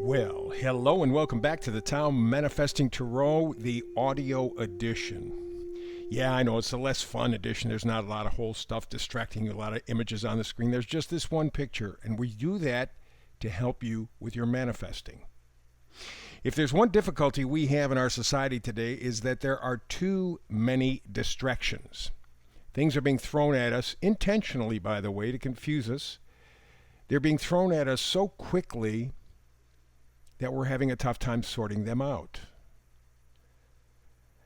Well, hello and welcome back to the Town Manifesting Tarot, the audio edition. Yeah, I know it's a less fun edition. There's not a lot of whole stuff distracting you, a lot of images on the screen. There's just this one picture, and we do that to help you with your manifesting. If there's one difficulty we have in our society today is that there are too many distractions. Things are being thrown at us, intentionally, by the way, to confuse us. They're being thrown at us so quickly that we're having a tough time sorting them out.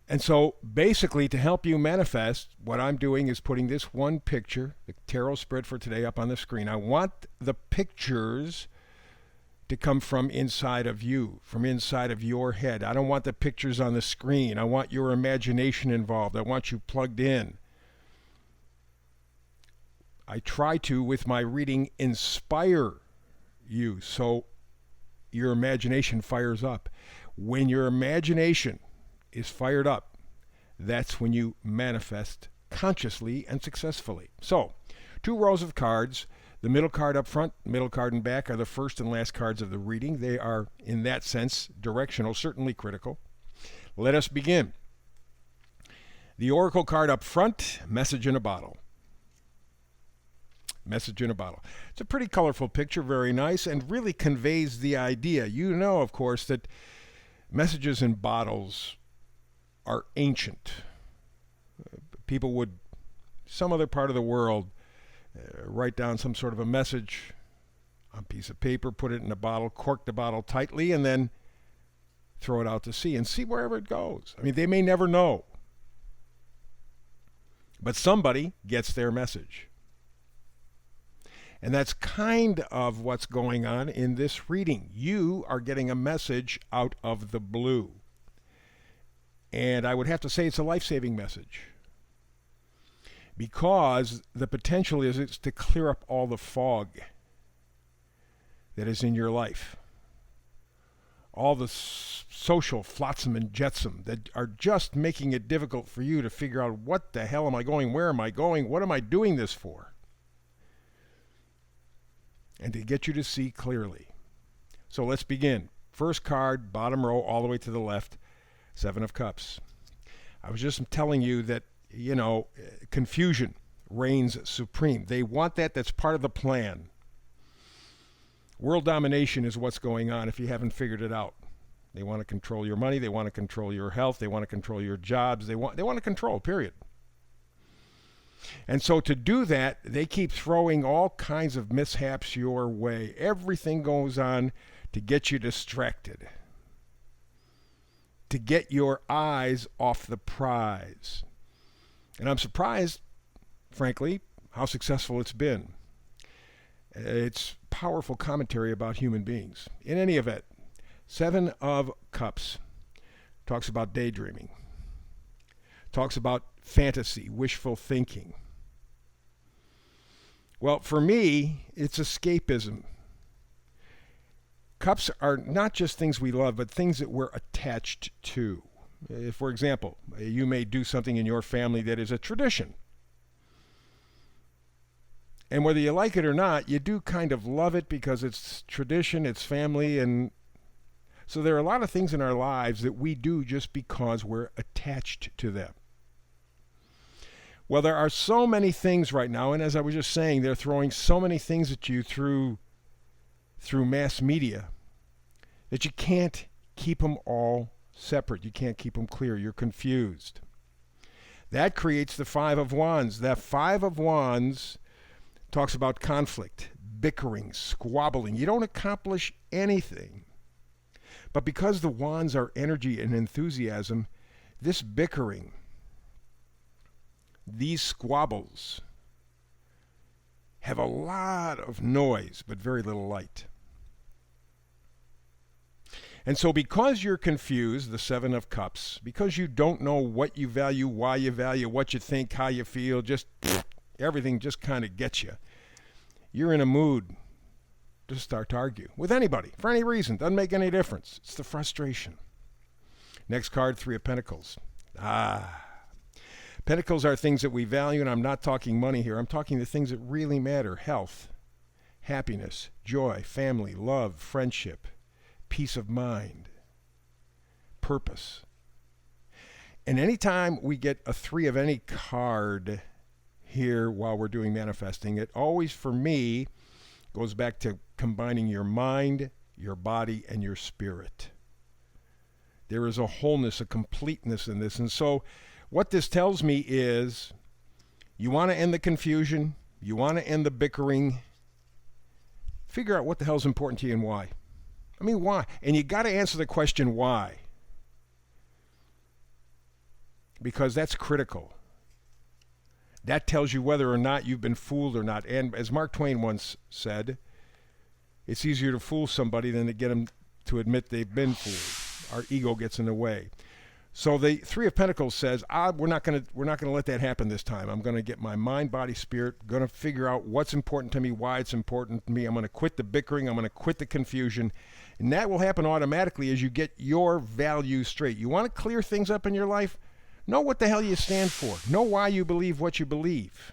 And so basically, to help you manifest, what I'm doing is putting this one picture, the tarot spread for today, up on the screen. I want the pictures to come from inside of you, from inside of your head. I don't want the pictures on the screen. I want your imagination involved. I want you plugged in. I try to, with my reading, inspire you so your imagination fires up. When your imagination is fired up, that's when you manifest consciously and successfully. So, 2 rows of cards. The middle card up front, middle card and back are the first and last cards of the reading. They are, in that sense, directional, certainly critical. Let us begin. The oracle card up front, message in a bottle. Message in a bottle. It's a pretty colorful picture, very nice, and really conveys the idea. You know, of course, that messages in bottles are ancient. People would, some other part of the world, write down some sort of a message on a piece of paper, put it in a bottle, cork the bottle tightly, and then throw it out to sea and see wherever it goes. I mean, they may never know, but somebody gets their message. And that's kind of what's going on in this reading. You are getting a message out of the blue. And I would have to say it's a life-saving message. Because the potential is it's to clear up all the fog that is in your life. All the social flotsam and jetsam that are just making it difficult for you to figure out, what the hell am I going? Where am I going? What am I doing this for? And to get you to see clearly. So let's begin. First card, bottom row, all the way to the left, 7 of Cups. I was just telling you that, confusion reigns supreme. They want that. That's part of the plan. World domination is what's going on if you haven't figured it out. They want to control your money. They want to control your health. They want to control your jobs. They want to control, period. And so to do that, they keep throwing all kinds of mishaps your way. Everything goes on to get you distracted, to get your eyes off the prize. And I'm surprised, frankly, how successful it's been. It's powerful commentary about human beings. In any event, 7 of Cups talks about daydreaming, talks about fantasy, wishful thinking. Well, for me, it's escapism. Cups are not just things we love, but things that we're attached to. For example, you may do something in your family that is a tradition. And whether you like it or not, you do kind of love it because it's tradition, it's family, and so there are a lot of things in our lives that we do just because we're attached to them. Well, there are so many things right now, and as I was just saying, they're throwing so many things at you through mass media that you can't keep them all separate. You can't keep them clear. You're confused. That creates the 5 of Wands. That 5 of Wands talks about conflict, bickering, squabbling. You don't accomplish anything. But because the Wands are energy and enthusiasm, this bickering, these squabbles have a lot of noise, but very little light. And so because you're confused, the 7 of Cups, because you don't know what you value, why you value, what you think, how you feel, just everything just kind of gets you. You're in a mood to start to argue with anybody for any reason. Doesn't make any difference. It's the frustration. Next card, 3 of Pentacles. Pentacles are things that we value, and I'm not talking money here. I'm talking the things that really matter. Health, happiness, joy, family, love, friendship, peace of mind, purpose. And anytime we get a 3 of any card here while we're doing manifesting, it always, for me, goes back to combining your mind, your body, and your spirit. There is a wholeness, a completeness in this. And so what this tells me is you want to end the confusion, you want to end the bickering, figure out what the hell's important to you and why. I mean, why? And you got to answer the question why. Because that's critical. That tells you whether or not you've been fooled or not. And as Mark Twain once said, it's easier to fool somebody than to get them to admit they've been fooled. Our ego gets in the way. So the 3 of Pentacles says, we're not going to let that happen this time. I'm going to get my mind, body, spirit, going to figure out what's important to me, why it's important to me. I'm going to quit the bickering. I'm going to quit the confusion. And that will happen automatically as you get your values straight. You want to clear things up in your life? Know what the hell you stand for. Know why you believe what you believe.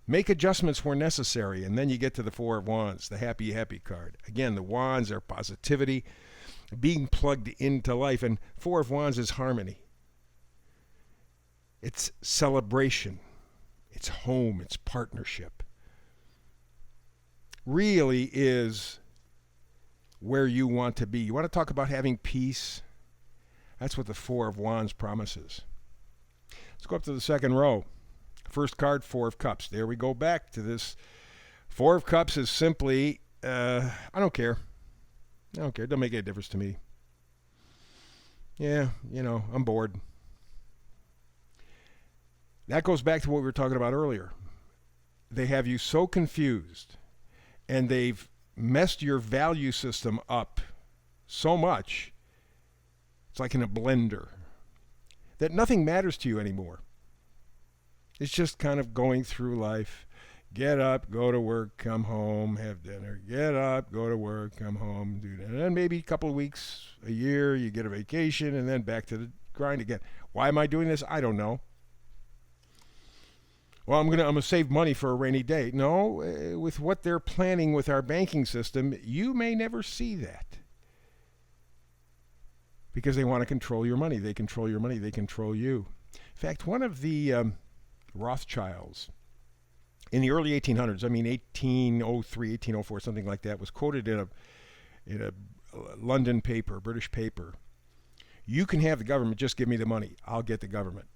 Make adjustments where necessary. And then you get to the 4 of Wands, the happy, happy card. Again, the wands are positivity, being plugged into life. And 4 of Wands is harmony. It's celebration. It's home. It's partnership. Really is where you want to be. You want to talk about having peace? That's what the 4 of Wands promises. Let's go up to the second row. First card, 4 of Cups. There we go back to this. 4 of Cups is simply, I don't care. I don't care. It doesn't make any difference to me. Yeah, I'm bored. That goes back to what we were talking about earlier. They have you so confused, and they've messed your value system up so much, it's like in a blender, that nothing matters to you anymore. It's just kind of going through life. Get up, go to work, come home, have dinner. Get up, go to work, come home, do that. And then maybe a couple of weeks, a year, you get a vacation, and then back to the grind again. Why am I doing this? I don't know. Well, I'm gonna save money for a rainy day. No, with what they're planning with our banking system, you may never see that. Because they want to control your money. They control your money. They control you. In fact, one of the Rothschilds in the early 1800s, 1803, 1804, something like that, was quoted in a London paper, British paper. You can have the government, just give me the money. I'll get the government.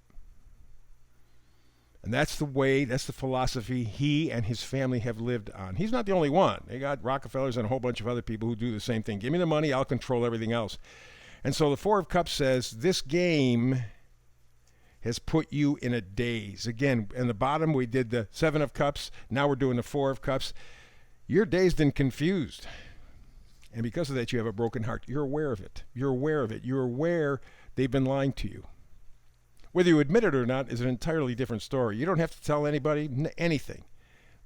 And that's the way, that's the philosophy he and his family have lived on. He's not the only one. They got Rockefellers and a whole bunch of other people who do the same thing. Give me the money, I'll control everything else. And so the 4 of Cups says, this game has put you in a daze. Again, in the bottom, we did the 7 of Cups. Now we're doing the 4 of Cups. You're dazed and confused. And because of that, you have a broken heart. You're aware of it. You're aware of it. You're aware they've been lying to you. Whether you admit it or not is an entirely different story. You don't have to tell anybody anything.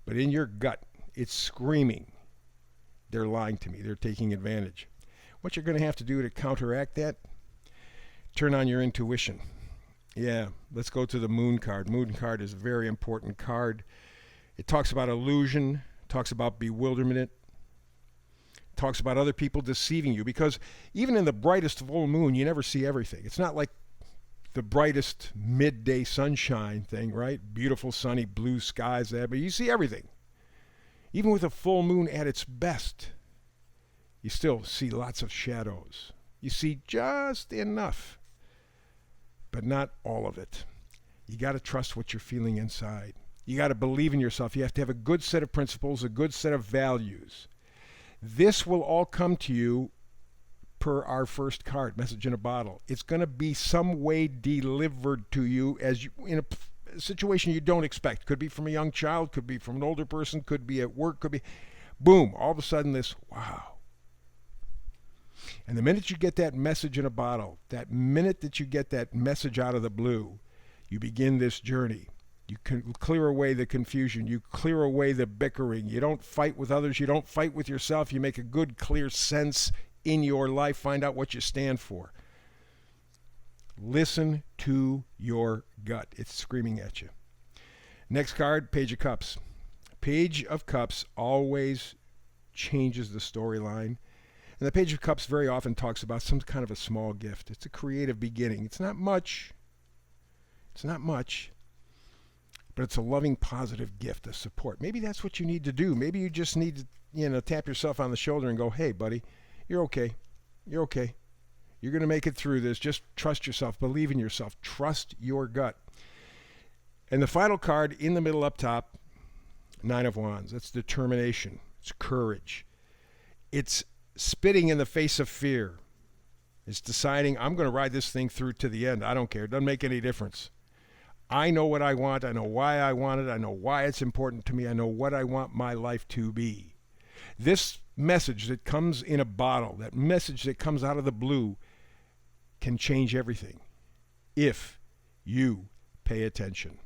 But in your gut, it's screaming, they're lying to me. They're taking advantage. What you're going to have to do to counteract that, turn on your intuition. Yeah, let's go to the Moon card. Moon card is a very important card. It talks about illusion, talks about bewilderment, talks about other people deceiving you, because even in the brightest full moon, you never see everything. It's not like the brightest midday sunshine thing, right? Beautiful sunny blue skies there, but you see everything. Even with a full moon at its best, you still see lots of shadows. You see just enough, but not all of it. You got to trust what you're feeling inside. You got to believe in yourself. You have to have a good set of principles, a good set of values. This will all come to you per our first card, Message in a Bottle. It's going to be some way delivered to you as you in a situation you don't expect. Could be from a young child, could be from an older person, could be at work, could be boom, all of a sudden this, wow. And the minute you get that message in a bottle, that minute that you get that message out of the blue, you begin this journey. You can clear away the confusion. You clear away the bickering. You don't fight with others. You don't fight with yourself. You make a good, clear sense in your life. Find out what you stand for. Listen to your gut. It's screaming at you. Next card, Page of Cups. Page of Cups always changes the storyline. And the Page of Cups very often talks about some kind of a small gift. It's a creative beginning. It's not much. It's not much. But it's a loving, positive gift, a support. Maybe that's what you need to do. Maybe you just need to, tap yourself on the shoulder and go, hey, buddy, you're okay. You're okay. You're going to make it through this. Just trust yourself. Believe in yourself. Trust your gut. And the final card in the middle up top, Nine of Wands. That's determination. It's courage. It's spitting in the face of fear. It's deciding, I'm going to ride this thing through to the end. I don't care. It doesn't make any difference. I know what I want. I know why I want it. I know why it's important to me. I know what I want my life to be. This message that comes in a bottle, that message that comes out of the blue, can change everything if you pay attention.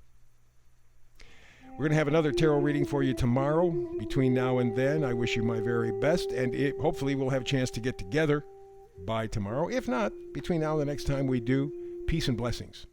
We're going to have another tarot reading for you tomorrow. Between now and then, I wish you my very best, and hopefully we'll have a chance to get together by tomorrow. If not, between now and the next time we do, peace and blessings.